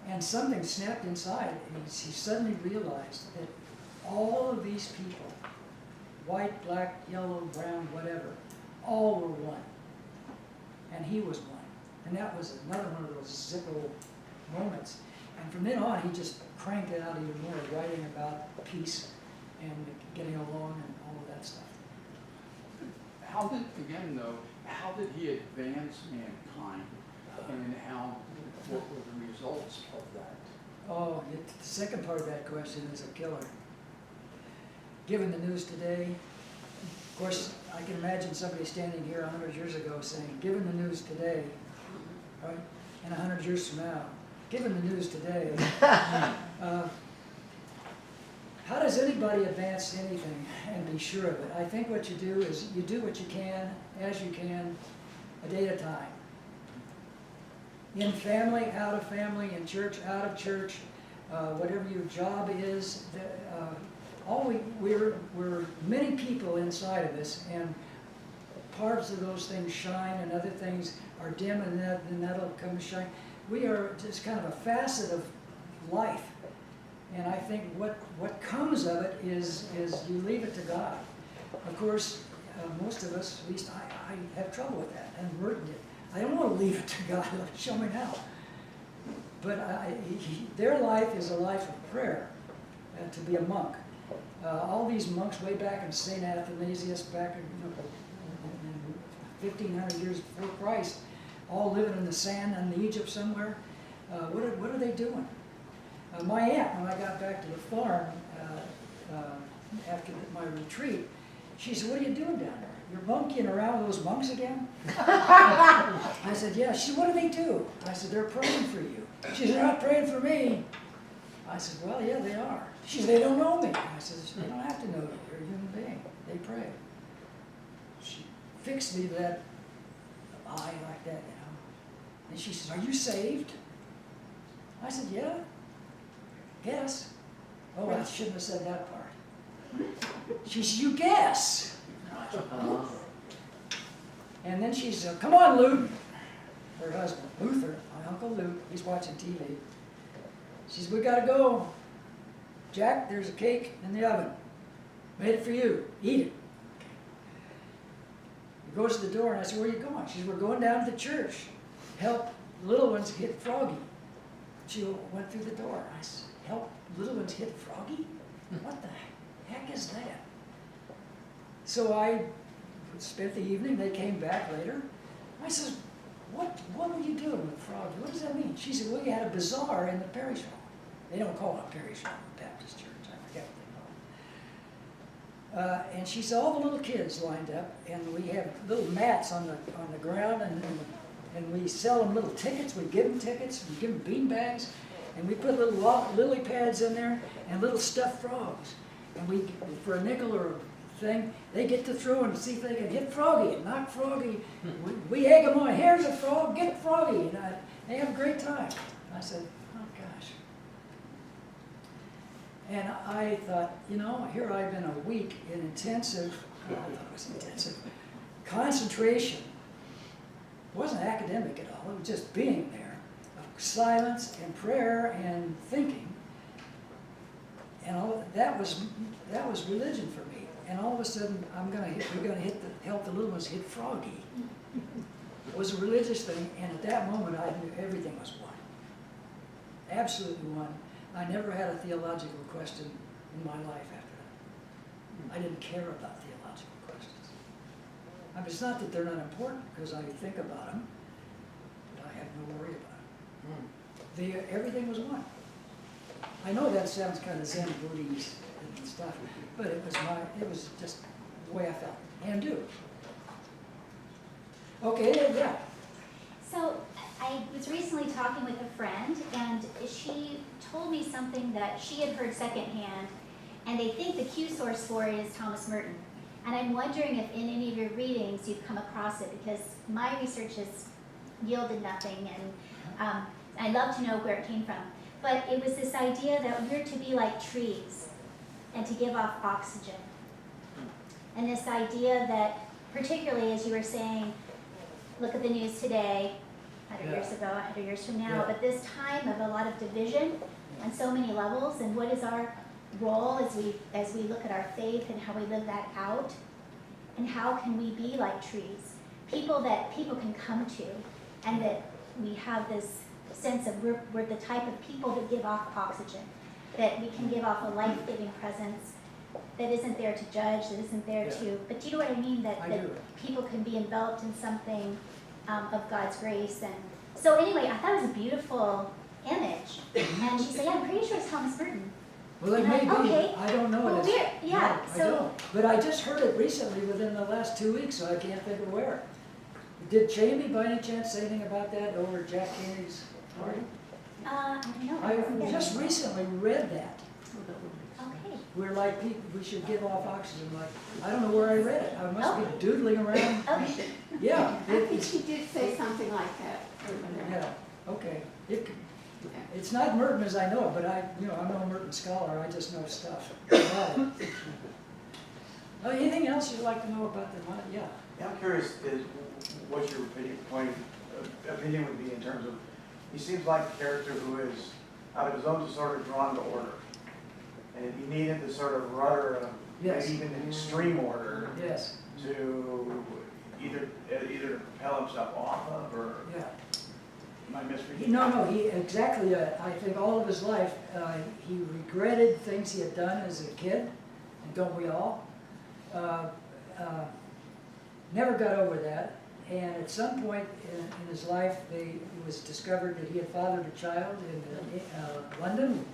And something snapped inside, and he suddenly realized that all of these people, white, black, yellow, brown, whatever, all were one. And he was one. And that was another one of those Zippo moments. And from then on, he just cranked it out even more, writing about peace and getting along and all of that stuff.
How did, again though, how did he advance mankind, and what were the results of that?
Oh, the second part of that question is a killer. Given the news today, of course, I can imagine somebody standing here 100 years ago saying, given the news today, right, and 100 years from now, given the news today, how does anybody advance anything and be sure of it? I think what you do is you do what you can, as you can, a day at a time. In family, out of family, in church, out of church, whatever your job is, we're many people inside of us, and parts of those things shine and other things are dim, and then that'll come to shine. We are just kind of a facet of life. And I think what comes of it is you leave it to God. Of course, most of us, at least I have trouble with that, and Merton did. I don't want to leave it to God, show me now. But their life is a life of prayer, to be a monk. All these monks way back in St. Athanasius, back in 1500 years before Christ, all living in the sand in Egypt somewhere. What are they doing? My aunt, when I got back to the farm after my retreat, she said, "What are you doing down there? You're monkeying around with those monks again?" I said, "Yeah." She said, "What do they do?" I said, "They're praying for you." She said, "They're not praying for me." I said, "Well, yeah, they are." She said, "They don't know me." I said, "They don't have to know you. You're a human being. They pray." She fixed me to that eye like that, you know. And she says, "Are you saved?" I said, "Yeah. Guess." Oh, I shouldn't have said that part. She said, "You guess." And then she said, "Come on, Luke." Her husband, Luther, my Uncle Luke, he's watching TV. She said, "We gotta go. Jack, there's a cake in the oven. Made it for you. Eat it." He goes to the door, and I said, "Where are you going?" She said, "We're going down to the church. Help little ones hit Froggy." She went through the door. I said, "Help little ones hit Froggy? What the heck is that?" So I spent the evening. They came back later. I said, what were you doing with Froggy? What does that mean?" She said, "Well, you had a bazaar in the parish hall." They don't call it a parish hall in the Baptist church. I forget what they call it. And she said, all the little kids lined up, and we have little mats on the ground, and we sell them little tickets. We give them tickets. We give them bean bags. And we put little lily pads in there and little stuffed frogs. And we, for a nickel or a thing, they get to throw and see if they can hit Froggy and knock Froggy. We egg them on. "Here's a frog, get Froggy." And they have a great time. I said, "Oh, gosh." And I thought, you know, here I've been a week in intensive, I thought it was intensive, concentration. It wasn't academic at all. It was just being there. Silence and prayer and thinking, and all that was religion for me. And all of a sudden, we're gonna help the little ones hit Froggy. It was a religious thing, and at that moment, I knew everything was one, absolutely one. I never had a theological question in my life after that. I didn't care about theological questions. I mean, it's not that they're not important, because I think about them, but I have no worry about it. Everything was one. I know that sounds kind of Zen Buddhist and stuff, but it was just the way I felt and do. Okay, yeah.
So I was recently talking with a friend, and she told me something that she had heard secondhand, and they think the cue source for it is Thomas Merton. And I'm wondering if in any of your readings you've come across it, because my research has yielded nothing, and I'd love to know where it came from. but it was this idea that we're to be like trees and to give off oxygen. And this idea that, particularly as you were saying, look at the news today, 100
Yeah.
years ago, 100 years from now,
Yeah.
but this time of a lot of division on so many levels, and what is our role as we look at our faith and how we live that out, and how can we be like trees, people that people can come to, and that we have this sense of we're the type of people that give off oxygen, that we can give off a life-giving presence that isn't there to judge, that isn't there
Yeah.
to, but do you know what I mean? That,
I
that
do.
people can be enveloped in something of God's grace. And so anyway, I thought it was a beautiful image. And she said, yeah, I'm pretty sure it's Thomas Merton.
Well, it
And
may
I'm,
be,
okay.
I don't know.
Well,
It's-
we're, yeah,
no, I
so,
don't. But I just heard it recently within the last 2 weeks, so I can't think of where. Did Jamie by any chance say anything about that over at Jack Kennedy's party?
I don't know.
I
wasn't there.
just recently read that.
Okay.
We're like people, we should give off oxygen, like, I don't know where I read it. I must be doodling around.
Okay.
Yeah,
I think she did say something like that over there.
yeah, okay. It's not Merton as I know it, but I'm no Merton scholar, I just know stuff about it. Anything else you'd like to know about the money? Yeah.
Yeah, I'm curious what your opinion would be in terms of, he seems like a character who is out of his own sort of drawn to order. And if he needed the sort of rudder of
Yes.
maybe even extreme order
Yes,
to either propel himself off of, or
yeah.
am I misreading?
No, he, exactly, I think all of his life, he regretted things he had done as a kid, and don't we all? Never got over that, and at some point in his life, it was discovered that he had fathered a child in London,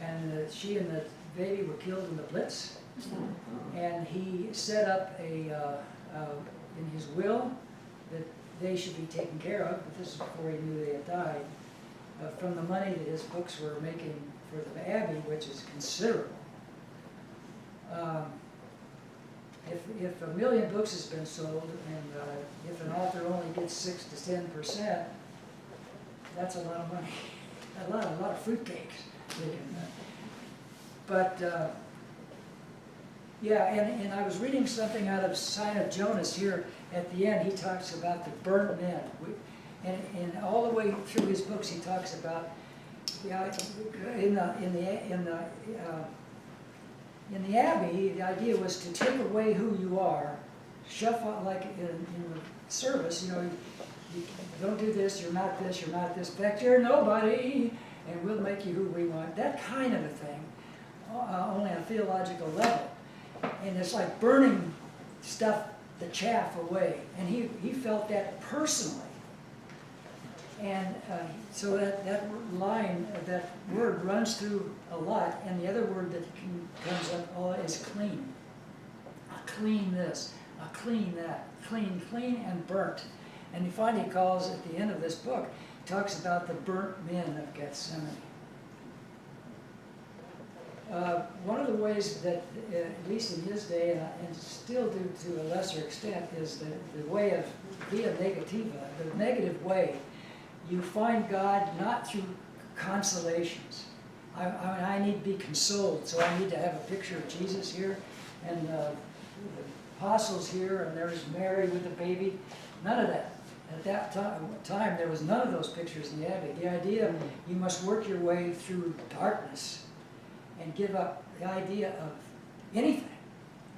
and she and the baby were killed in the Blitz. And he set up in his will that they should be taken care of, but this is before he knew they had died, from the money that his books were making for the Abbey, which is considerable. If 1 million books has been sold, and if an author only gets 6 to 10%, that's a lot of money, a lot of fruitcakes. But yeah, and I was reading something out of Sign of Jonas here at the end. He talks about the burnt men, and all the way through his books he talks about, yeah, in the Abbey, the idea was to take away who you are, shuffle like in the service, you don't do this, you're not this, you're not this, in fact, you're nobody, and we'll make you who we want. That kind of a thing, only on a theological level. And it's like burning stuff, the chaff away. And he felt that personally. And so that line, that word runs through a lot. And the other word that comes up is clean. A clean this, a clean that, clean, and burnt. And he finally calls, at the end of this book, talks about the burnt men of Gethsemane. One of the ways that, at least in his day, and still do to a lesser extent, is the way of via negativa, the negative way. You find God not through consolations. I need to be consoled, so I need to have a picture of Jesus here, and the apostles here, and there's Mary with the baby. None of that. At that time, there was none of those pictures in the Abbey. The idea you must work your way through darkness and give up the idea of anything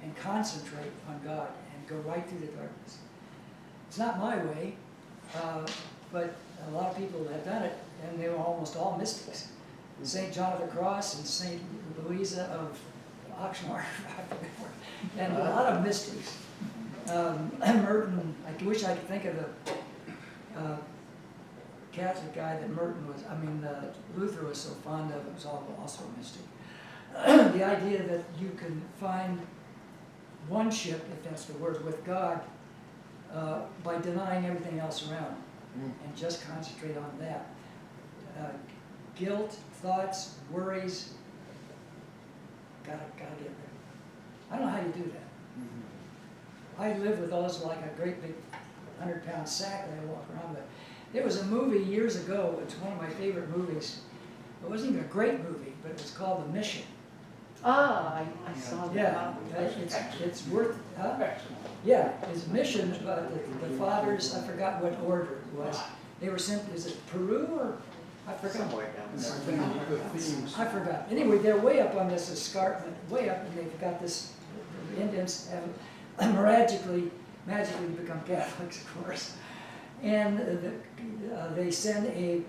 and concentrate on God and go right through the darkness. It's not my way, but a lot of people have done it, and they were almost all mystics. St. John of the Cross and St. Louisa of Oxnard, and a lot of mystics. Merton, I wish I could think of the Catholic guy that Luther was so fond of. It was also a mystic. The idea that you can find oneship, if that's the word, with God by denying everything else around and just concentrate on that. Guilt, thoughts, worries, gotta get rid of it. I don't know how you do that. I live with those like a great big 100-pound sack that I walk around with. There was a movie years ago, it's one of my favorite movies, It wasn't even a great movie, but it was called The Mission.
Ah, I saw that.
Yeah, it's worth, huh?
Excellent.
Yeah, his mission, the fathers, I forgot what order it was. They were sent, is it Peru or, I forgot.
Somewhere down
And
there.
the themes.
I forgot. Anyway, they're way up on this escarpment, way up, and they've got this, the Indians have magically become Catholics, of course. And they send a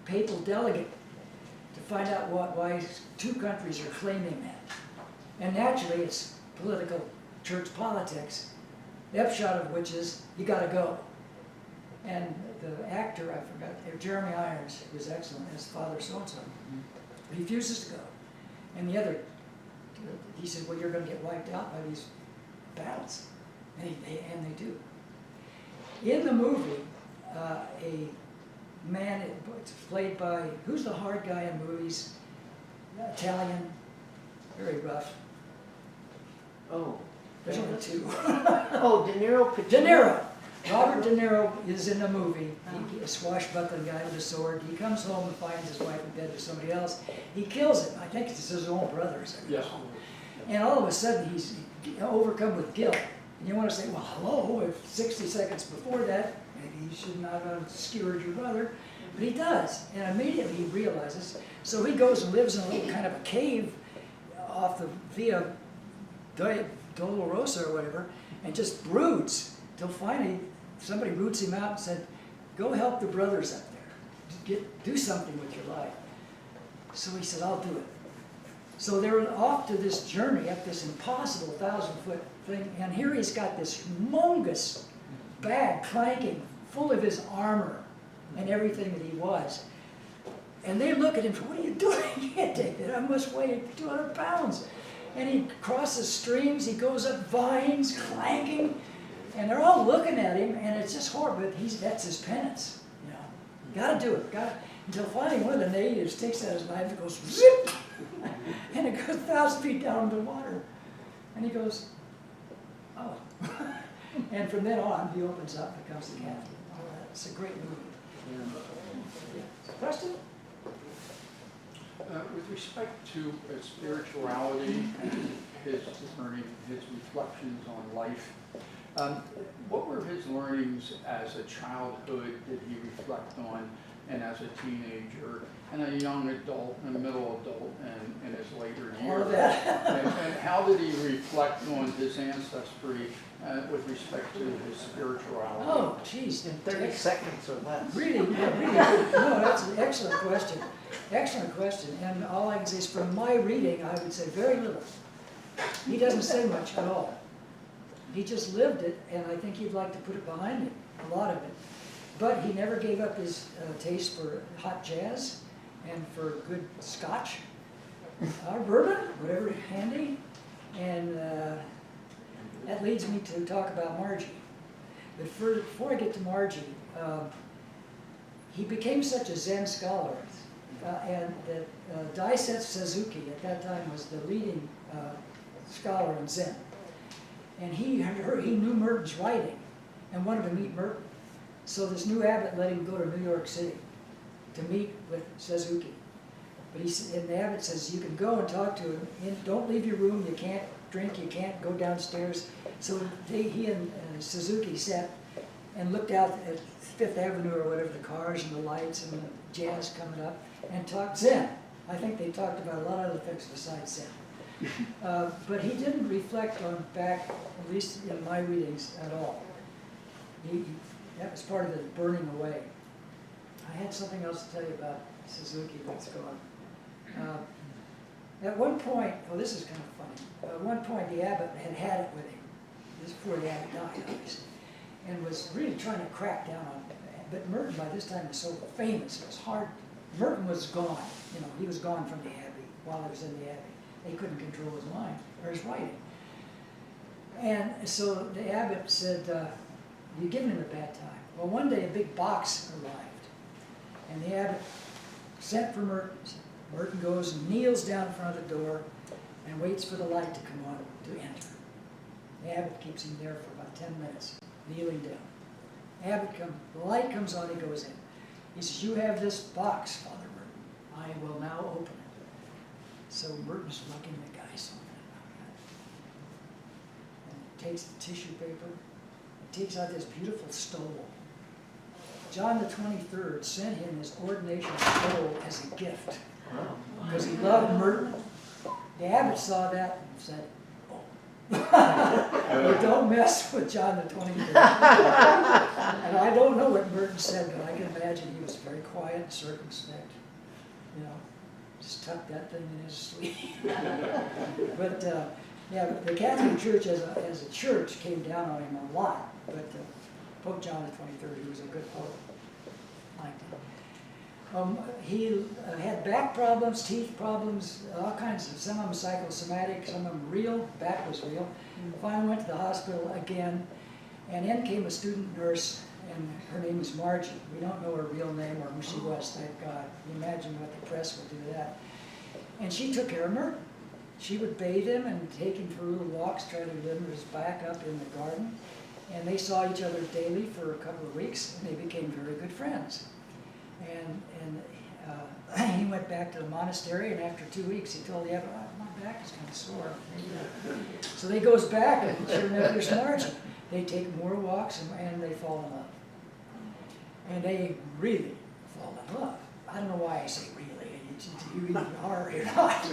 papal delegate to find out why two countries are claiming that. And naturally, it's political, church politics, the upshot of which is, you gotta go. And the actor, I forgot, Jeremy Irons, was excellent as Father so-and-so, refuses to go. And the other, he said, well, you're gonna get wiped out by these battles. And they do. In the movie, a man, it's played by, who's the hard guy in movies? Italian, very rough.
Oh.
There's only two.
Oh, De Niro.
De Niro. Robert De Niro is in the movie. He's a swashbuckling guy with a sword. He comes home and finds his wife in bed with somebody else. He kills him. I think it's his own brother.
Yes.
And all of a sudden, he's overcome with guilt. And you want to say, well, hello, if 60 seconds before that, maybe you should not have skewered your brother. But he does. And immediately he realizes. So he goes and lives in a little kind of a cave off the Via Dolorosa or whatever, and just broods till finally somebody roots him out and said, go help the brothers up there. Do something with your life. So he said, I'll do it. So they're off to this journey up this impossible 1,000-foot thing, and here he's got this humongous bag clanking full of his armor and everything that he was. And they look at him, what are you doing? You can't take that. I must weigh 200 pounds. And he crosses streams, he goes up vines, clanking, and they're all looking at him, and it's just horrible, but that's his penance, you know. Gotta do it, until finally one of the natives takes out his knife and goes zip, and it goes 1,000 feet down into the water. And he goes, oh. And from then on, he opens up and becomes the captain. It's a great movie. Question?
With respect to spirituality and his learning, his reflections on life, what were his learnings as a childhood did he reflect on, and as a teenager, and a young adult, and a middle adult, and in his later
All of
years?
that.
And how did he reflect on his ancestry with respect to his spirituality?
Oh, geez.
In 30 seconds or less.
Really, yeah, really good. No, that's an excellent question. Excellent question. And all I can say is from my reading, I would say very little. He doesn't say much at all. He just lived it, and I think he'd like to put it behind him, a lot of it. But he never gave up his taste for hot jazz and for good scotch or bourbon, whatever handy. And that leads me to talk about Margie. But before I get to Margie, he became such a Zen scholar, and that Daisetsu Suzuki at that time was the leading scholar in Zen. And he knew Merton's writing and wanted to meet Merton. So this new abbot let him go to New York City to meet with Suzuki. But and the abbot says, you can go and talk to him. Don't leave your room. You can't drink. You can't go downstairs. So he and Suzuki sat and looked out at Fifth Avenue or whatever, the cars and the lights and the jazz coming up, and talked Zen. I think they talked about a lot of other things besides Zen. But he didn't reflect on back, at least in my readings, at all. That was part of the burning away. I had something else to tell you about Suzuki that's gone. At one point, oh, this is kind of funny. At one point, the abbot had it with him. This is before the abbot died, obviously, and was really trying to crack down on it. But Merton, by this time, was so famous, it was hard. Merton was gone. You know, he was gone from the abbey while he was in the abbey. They couldn't control his mind or his writing. And so the abbot said, you're giving him a bad time. Well, one day a big box arrived, and the abbot sent for Merton. Merton goes and kneels down in front of the door and waits for the light to come on to enter. The abbot keeps him there for about 10 minutes, kneeling down. The light comes on, he goes in. He says, you have this box, Father Merton. I will now open it. So Merton's looking, the guy's opening it. And he takes the tissue paper, he takes out this beautiful stole. John the 23rd sent him his ordination stole as a gift because he loved Merton. The abbot saw that and said, "Oh, don't mess with John the 23rd." And I don't know what Merton said, but I can imagine he was very quiet and circumspect. You know, just tucked that thing in his sleeve. But yeah, the Catholic Church as a church came down on him a lot. But Pope John the 23rd, he was a good pope. Liked him. He had back problems, teeth problems, all kinds of, some of them psychosomatic, some of them real, back was real. Finally went to the hospital again, and in came a student nurse, and her name was Margie. We don't know her real name or who she was, thank God. You imagine what the press would do to that. And she took care of Merton. She would bathe him and take him for little walks, try to limber his back up in the garden. And they saw each other daily for a couple of weeks, and they became very good friends. And he went back to the monastery, and after 2 weeks, he told the abbot, "Oh, my back is kind of sore." So he goes back, and sure enough, there's Margie. They take more walks, and they fall in love. And they really fall in love. I don't know why I say really. You either are or you're not.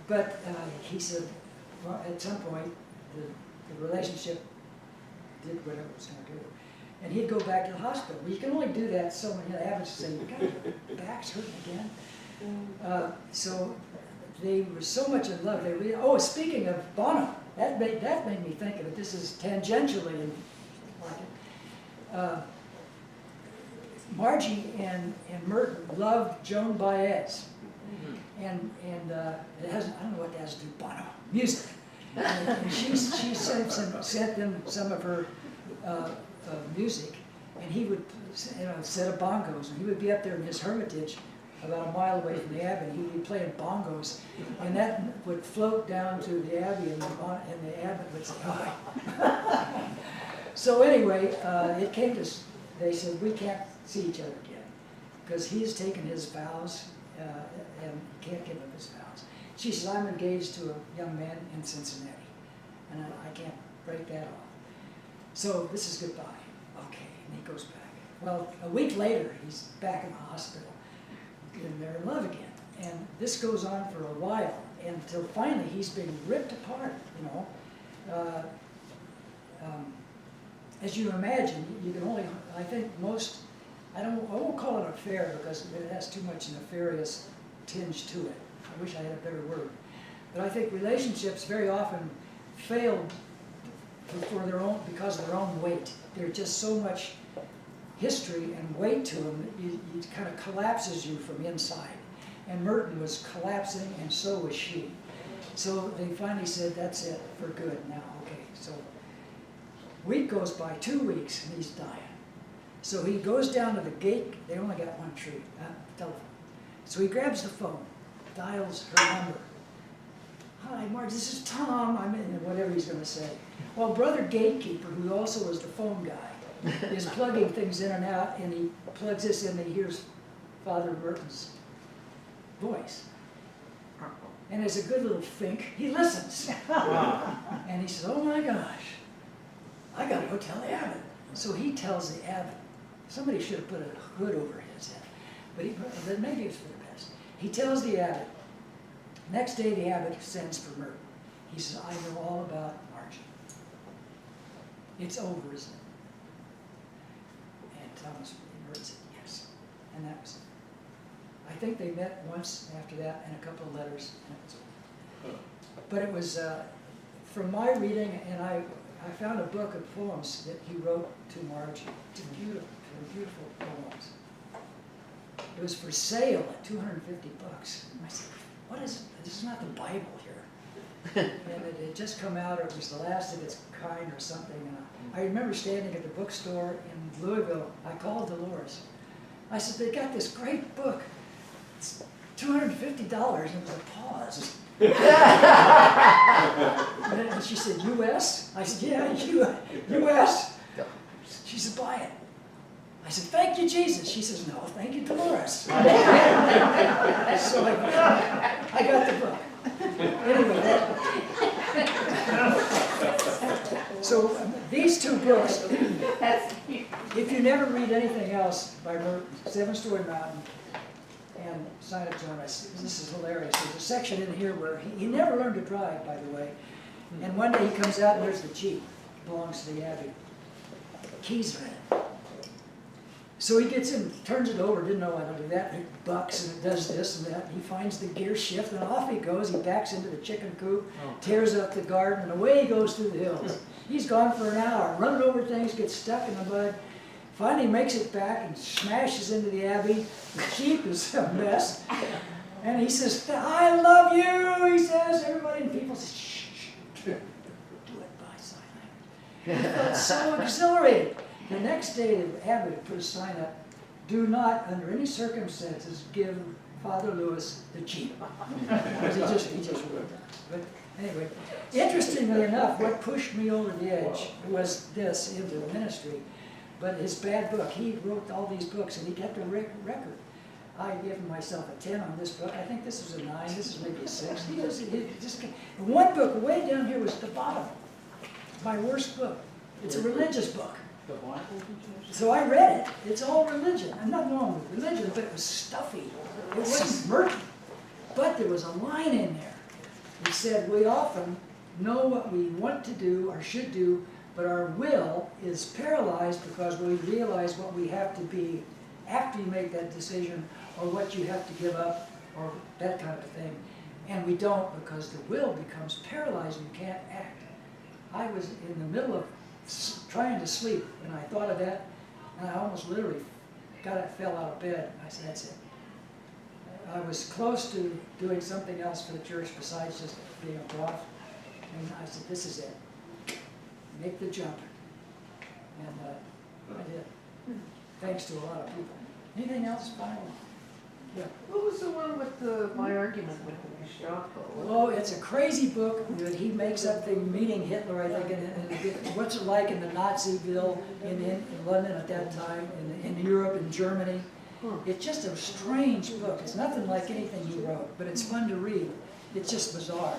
But he said, well, at some point, the relationship did whatever it was going to do. And he'd go back to the hospital. Well, you can only do that so many. The abbot say, "God, your back's hurting again." So they were so much in love. They really, oh, speaking of Bono, that made me think of it. This is tangentially like it. Margie and Merton loved Joan Baez. And it has, I don't know what that has to do with Bono, music. And she sent them some of her music, and he would, set of bongos, and he would be up there in his hermitage about a mile away from the abbey, and he'd be playing bongos, and that would float down to the abbey, and the abbot would say, "Oh." So anyway, it came to, they said, "We can't see each other again, because he's taken his vows, and can't give up his vows." She says, "I'm engaged to a young man in Cincinnati, and I can't break that off. So this is goodbye." Okay, and he goes back. Well, a week later, he's back in the hospital, and they're in love again. And this goes on for a while, until finally he's being ripped apart, As you imagine, you can only, I think most, I won't call it an affair because it has too much nefarious tinge to it. I wish I had a better word. But I think relationships very often fail because of their own weight. There's just so much history and weight to them that it kind of collapses you from inside. And Merton was collapsing, and so was she. So they finally said, "That's it, for good now." Okay, so week goes by, 2 weeks, and he's dying. So he goes down to the gate. They only got one tree, telephone. So he grabs the phone, dials her number. "Hi, Marge, this is Tom." I'm in, whatever he's going to say. Well, Brother Gatekeeper, who also was the phone guy, is plugging things in and out, and he plugs this in, and he hears Father Merton's voice. And as a good little fink, he listens. And he says, "Oh my gosh, I got to go tell the abbot." So he tells the abbot. Somebody should have put a hood over his head, but maybe it's for the best. He tells the abbot. Next day, the abbot sends for Merton. He says, "I know all about Margie. It's over, isn't it?" And Merton said, "Yes." And that was it. I think they met once after that, and a couple of letters, and it was over. But it was, from my reading, and I found a book of poems that he wrote to Margie. It's beautiful, beautiful poems. It was for sale at $250. And I said, "What is it? This is not the Bible here." And it had just come out, or it was the last of its kind or something. And I remember standing at the bookstore in Louisville. I called Dolores. I said, "They got this great book. It's $250, and it was a pause. And she said, "U.S.?" I said, "Yeah, U.S." She said, "Buy it." I said, "Thank you, Jesus." She says, "No, thank you, Dolores." So I got the book. Anyway, so these two books,
That's,
if you never read anything else by Merton, Seven Story Mountain and Sign of Jonas, this is hilarious. There's a section in here where he never learned to drive, by the way. And one day he comes out and there's the Jeep, belongs to the Abbey. Keys are in it. So he gets in, turns it over, didn't know how to do that, and it bucks and it does this and that. He finds the gear shift and off he goes. He backs into the chicken coop, tears up the garden, and away he goes through the hills. He's gone for an hour, running over things, gets stuck in the mud. Finally makes it back and smashes into the Abbey. The Jeep is a mess. And he says, I love you, he says. Everybody and people say, shh, shh, do it by sign language. He felt so exhilarated. The next day, the Abbey put a sign up, do not, under any circumstances, give Father Lewis the Jeep. he just wrote that. But anyway, interestingly enough, what pushed me over the edge was this into the ministry. But his bad book, he wrote all these books and he kept a record. I gave myself a 10 on this book. I think this was a 9, this is maybe a 6. He just one book way down here was at the bottom. My worst book. It's a religious book.
The Bible?
So I read it. It's all religion. I'm not wrong with religion, but it was stuffy. It wasn't Merton. But there was a line in there. It said, we often know what we want to do or should do, but our will is paralyzed because we realize what we have to be after you make that decision, or what you have to give up, or that kind of thing. And we don't, because the will becomes paralyzed and you can't act. I was in the middle of trying to sleep, and I thought of that, and I almost literally fell out of bed. I said, that's it. I was close to doing something else for the church besides just being a prof, and I said, this is it. Make the jump. And I did. Thanks to a lot of people. Anything else, final? Yeah.
What was the one with my argument with the Gestapo?
Oh, it's a crazy book that he makes up the meeting Hitler, I think, and what's it like in the Naziville in London at that time, in Europe, in Germany. It's just a strange book. It's nothing like anything he wrote, but it's fun to read. It's just bizarre.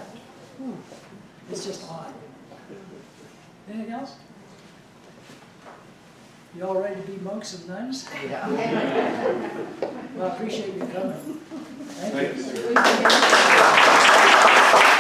It's just odd. Anything else? You all ready to be monks and nuns?
Yeah.
Well, I appreciate you coming. Thank you.
Thank you, sir.